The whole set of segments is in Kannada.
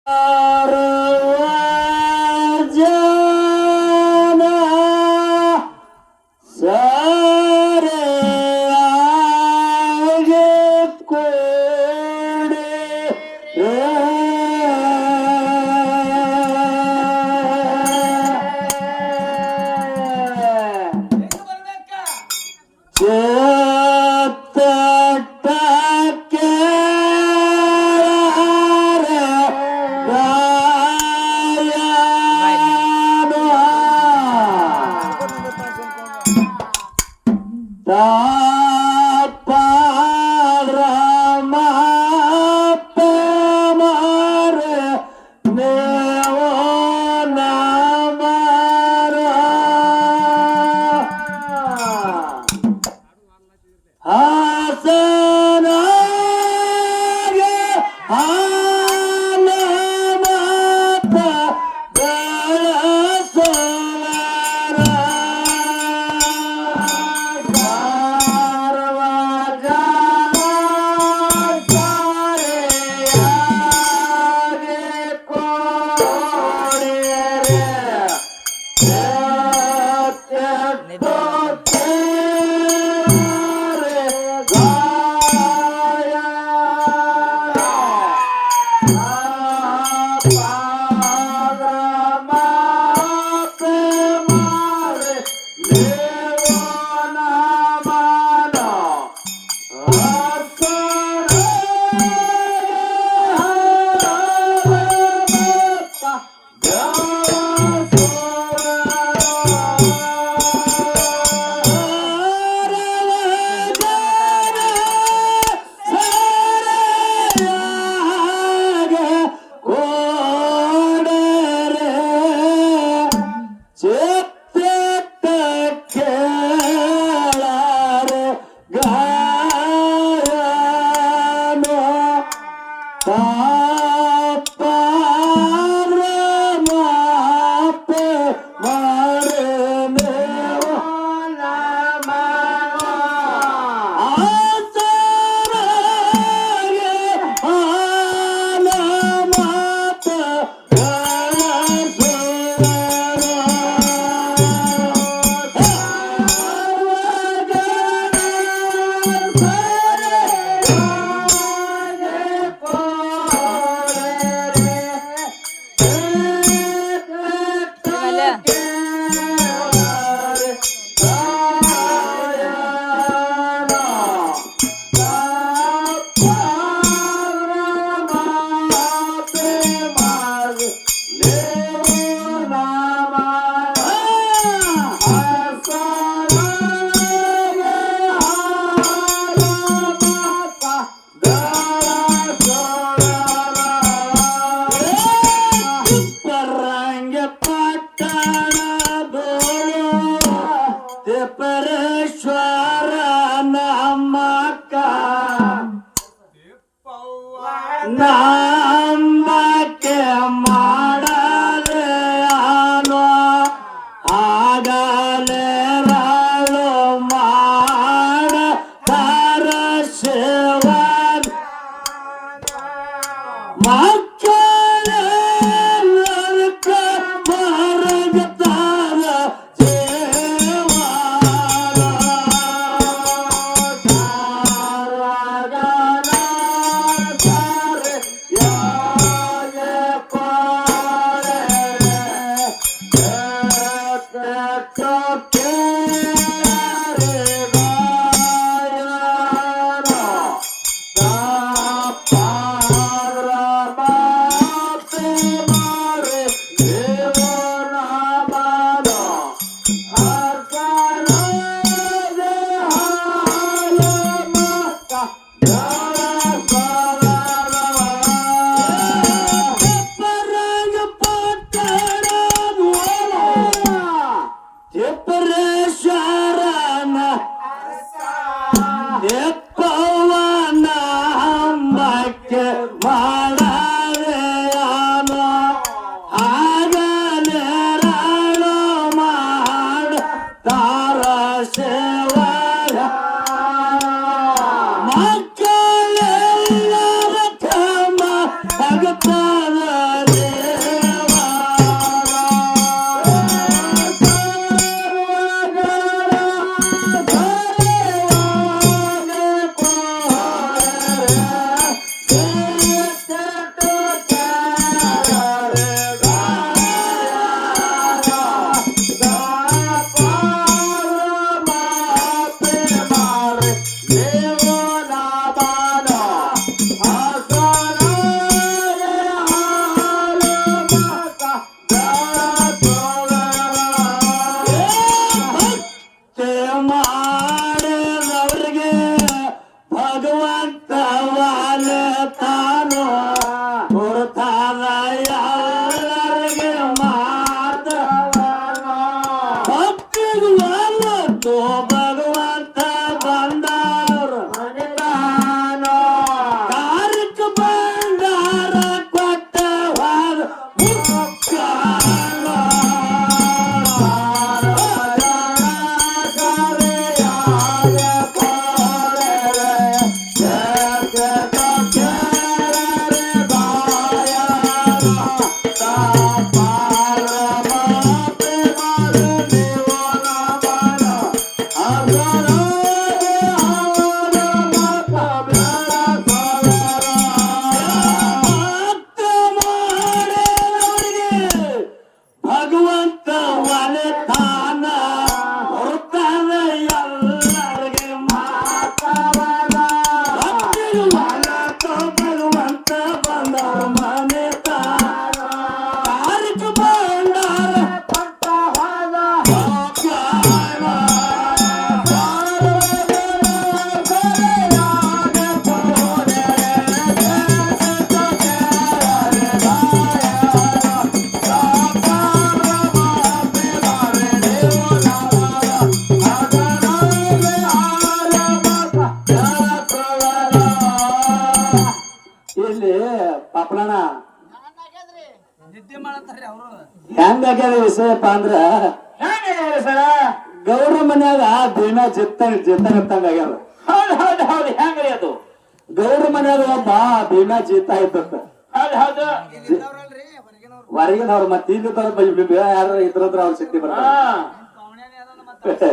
Oh ಎಲ್ಲರಿಗೆ ಮಾತ ಭಕ್ತಿಗೆ ಒಲತು ಭಗವಂತ ಬಂದಾರ ಕಾರ್ಯಕ್ಕ ಬಂದಾರ ಕೊಟ್ಟ ಹೋದ ಭಗವಂತ ಒಲೆತಾನ ಹೊರತಾನ ಎಲ್ಲರಿಗೆ ಮಾತಾವನ ಭಕ್ತಿಗೆ ಒಲತು ಭಗವಂತ ಬಂದರ ಮನೆ ತಾನ ಕಾರ್ಯಕ್ಕೆ ಬಂದಾರ ಕೊಟ್ಟ ಹೋದ ಇಲ್ಲಿ ಪಾಪಣ ನಿದ್ದೆ ಮಾಡತ್ತಾರೆ ಅವರು ಹೆಂಗಾಗ್ಯದ ವಿಷಯಪ್ಪ ಅಂದ್ರ ಸರ ಗೌಡ್ರ ಮನ್ಯಾಗ ದಿನ ಜಿತ್ತಂಗ ಆಗ್ಯದ. ಹೌದು ಹೌದು ಹೌದು ಹೆಂಗ್ರಿ ಅದು ಗೌಡ್ರ ಮನ್ಯಾಗ ಒಬ್ಬ ದಿನ ಜಿತ್ತ ಇದ್ದತ್ತ ಹೌದು ಹೌದು ಇದ್ದವ್ರಲ್ರಿ ಹೊರಗಿನವ್ರು ಹೊರಗಿನವ್ರು ಮತ್ತೆ ಇಲ್ಲಿದ್ದವ್ರು ಯಾರು ಇದ್ರಂದ್ರ ಅವ್ರ ಶಕ್ತಿ ಬರ್ತಾರ ಪವಣ್ಯಾನೇ ಅದನ್ನ ಮತ್ತೆ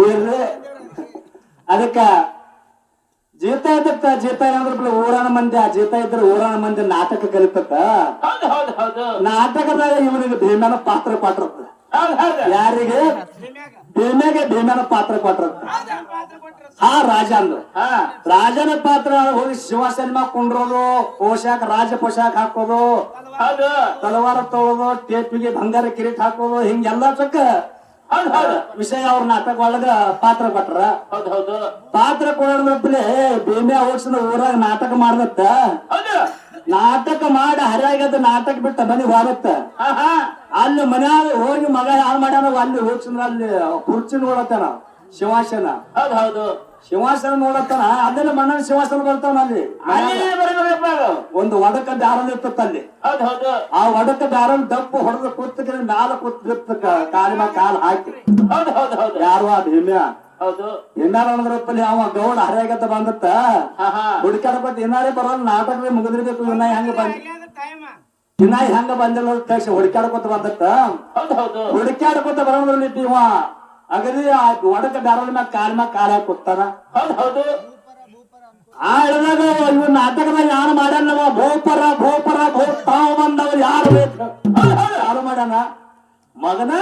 ಇರ್ಲಿ ಅದಕ್ಕ ಜೀತ ಇದ್ದತ್ತ ಜೀತ ಏನಂದ್ರ ಊರಾನ ಮಂದಿ ಆ ಜೀತ ಇದ್ರ ಊರಾನ ಮಂದಿ ನಾಟಕ ಕಲಿತತ್ತ ಹೌದು ಹೌದು ಹೌದು ನಾಟಕದಾಗ ಇವನಿಗೆ ಭೀಮನ ಪಾತ್ರ ಕೊಟ್ರತ್ತ. ಹೌದು ಹೌದು ಯಾರಿಗೆ ಭೀಮನ ಪಾತ್ರ ಕೊಟ್ರತ್ತ. ಆ ರಾಜ ಅಂದ್ರ ಹಾ ರಾಜನ ಪಾತ್ರ ಹೋಗಿ ಶಿವಸೇನ ಕುಂಡ್ರೋದು ಪೋಷಾಕ ರಾಜ ಪೋಷಾಕ ಹಾಕೋದು ಹೌದು ತಲವಾರ ತೊಳೋದು ಟೇಪಿಗೆ ಬಂಗಾರ ಕಿರೀಟ್ ಹಾಕೋದು ಹಿಂಗೆಲ್ಲ ಚಕ್ಕ ಹೌದು ಹೌದು ವಿಷಯ ಅವ್ರ ನಾಟಕ ಒಳಗ ಪಾತ್ರ ಕೊಟ್ರ. ಹೌದು ಹೌದು ಪಾತ್ರ ಕೊಡೋದ್ರಪ್ಪಲೆ ಭೀಮೆ ಹೋಗ್ಸನ ಊರಾಗ ನಾಟಕ ಮಾಡ್ದತ್ತ. ಹೌದು ನಾಟಕ ಮಾಡಿ ಹರಿಯಾಗದ ನಾಟಕ ಬಿಟ್ಟ ಮನೆಗೆ ಹೋಗತ್ತ. ಹಾ ಹಾ ಅಲ್ಲಿ ಮನ್ಯಾಗ ಹೋಗಿ ಮಗ ಯಾರು ಮಾಡ್ಯಾನ ಅಲ್ಲಿ ಹೋಗ್ಸಂದ್ರ ಅಲ್ಲಿ ಕುರ್ಚಿ ನೋಡತ್ತಾನ ಶಿವಾಸನ. ಹೌದು ಹೌದು ಶಿವಾಸನ ನೋಡತ್ತಾನ ಅಲ್ಲೆಲ್ಲ ಮಣ್ಣನ ಶಿವಾಸನ ಬರ್ತಾನ ಅಲ್ಲಿ ಅಲ್ಲಿ ಬರ್ಬೇಕಪ್ಪ ಅದು. ಒಂದು ಒಡಕ ಬ್ಯಾರಲ್ ಇರ್ತತ್ತ ಅಲ್ಲಿ. ಹೌದು ಹೌದು ಆ ಒಡಕ ಬ್ಯಾರಲ್ ದಪ್ಪ ಹೊಡೆದ ಕೂತ್ಕ ಮ್ಯಾಲ ಕೂತ್ ಕಾಲಿ ಮ್ಯಾಲ ಕಾಲ್ ಹಾಕಿ ಹೌದು ಹೌದು ಹೌದು ಯಾರು ಆ ಭೀಮ್ಯ ಹೌದು ಇನ್ನಾರಂದ್ರಪ್ಪಲ್ಲಿ ಅವ ಗೌಡ ಹರಿಯಾಗತ್ತ ಬಂದತ್ತ ಹಾ ಹಾ ಹುಡುಕಾಡಪಟ್ಟ ಇನ್ನಾರೇ ಬರೋಲ್ಲ ನಾಟಕವೇ ಮುಗಿದಿರ್ಬೇಕು ವಿನಾಯ್ ಹೆಂಗ ಬಂದ ಟೈಮ್ ವಿನಾಯ್ ಹೆಂಗ ಬಂದಿಲ್ಲ ತಕ್ಷಣ ಹುಡುಕಾಡ್ಕೊತ ಬಂದತ್ತ. ಹೌದು ಹೌದು ಹುಡುಕಾಡ್ಕೊತ ಬರೋದ್ರಲ್ಲಿ ಇವ ಅಗದಿ ಆ ಒಡಕ ಬ್ಯಾರಲ್ ಮ್ಯಾಗ ಕಾಲ್ ಮ್ಯಾಗ ಕಾಲ್ ಹಾಕಿ ಕೂತಾನ. ಹೌದು ಹೌದು ಆ ಹೇಳಿದಾಗ ಇವ್ ನಾಟಕದಾಗ ಯಾರು ಮಾಡ್ಯಾನವ ಭೂಪರ ತಾವು ಬಂದವ್ರು ಯಾರು ಬೇಕು ಯಾರು ಮಾಡ್ಯಾನ ಮಗನ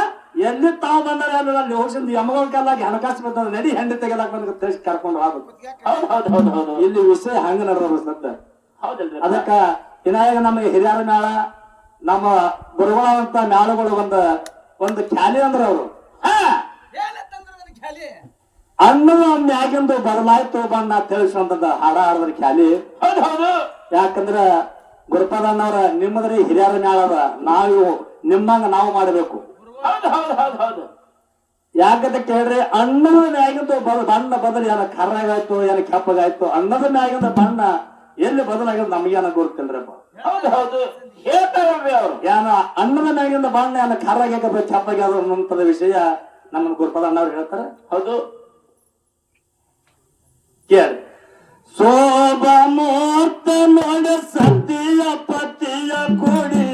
ಎಲ್ಲಿ ತಾವು ಬಂದಾರ ಅಲ್ಲಿ ಹೋಗ್ಸಿಂದ ಯಮಗೌಡ್ಕೆಲ್ಲ ಹಣಕಾಸು ಬಂದ ನಡಿ ಹೆಂಡಿ ತೆಗೆಲಾಕ ಬಂದ ಕರ್ಕೊಂಡು ಹೋಗ್ಬೇಕು. ಹೌದು ಹೌದು ಹೌದು ಹೌದು ಇಲ್ಲಿ ವಿಷಯ ಹಂಗ ನಡೆದ ಹೌದಲ್ರಿ ಅದಕ್ಕ ವಿನಾಯಕ ನಮಗೆ ಹಿರಿಯರ ಮೇಳ ನಮ್ಮ ಗುರುಗಳಂತ ಮೇಳಗಳು ಒಂದು ಖ್ಯಾಲಿ ಅಂದ್ರ ಅವ್ರು ಏನಂತಂದ್ರ ನನ್ ಖಾಲಿ ಅನ್ನದ ಮ್ಯಾಗಿಂದು ಬದಲಾಯ್ತು ಬಣ್ಣ ತಿಳಿಸುವಂತದ ಹಾಡ ಹಾಡದ್ರ ಖ್ಯಾಲಿ. ಹೌದು ಹೌದು ಯಾಕಂದ್ರ ಗುರುಪಾದಣ್ಣವ್ರ ನಿಮ್ಮದ್ರಿ ಹಿರಿಯರ ಮೇಳ ಅದ ನಾವು ನಿಮ್ಮಂಗ ನಾವು ಮಾಡಬೇಕು. ಹೌದು ಹೌದು ಹೌದು ಹೌದು ಯಾಕಂತ ಕೇಳ್ರಿ ಅನ್ನದ ಮ್ಯಾಗಿಂದು ಬಣ್ಣ ಬದಲು ಏನ ಕರ್ರಾಗಾಯ್ತು ಏನ ಕೆಪ್ಪಗಾಯ್ತು ಅನ್ನದ ಮ್ಯಾಗಿಂದ ಬಣ್ಣ ಎಲ್ಲಿ ಬದಲಾಗ್ಯದ ನಮಗೇನ ಗೊತ್ತಿಲ್ರಪ್ಪ. ಹೌದು ಹೌದು ಹೇಳ್ತಾರಲ್ರಿ ಅವ್ರು ಏನ ಅನ್ನದ ಮ್ಯಾಗಿಂದ ಬಣ್ಣ ಏನ ಕರ್ರಾಗ್ಯಾಕ ಕೆಪ್ಪಗ್ಯಾದ ಅನ್ನುವಂಥದ ವಿಷಯ ನಮ್ಮ ಗುರುಪಾದಣ್ಣವ್ರು ಹೇಳ್ತಾರ. ಹೌದು ಕೇಳಿ ಶೋಭ ಮೂರ್ತ ನೋಡ ಸತಿಯ ಪತಿಯ ಕೂಡಿ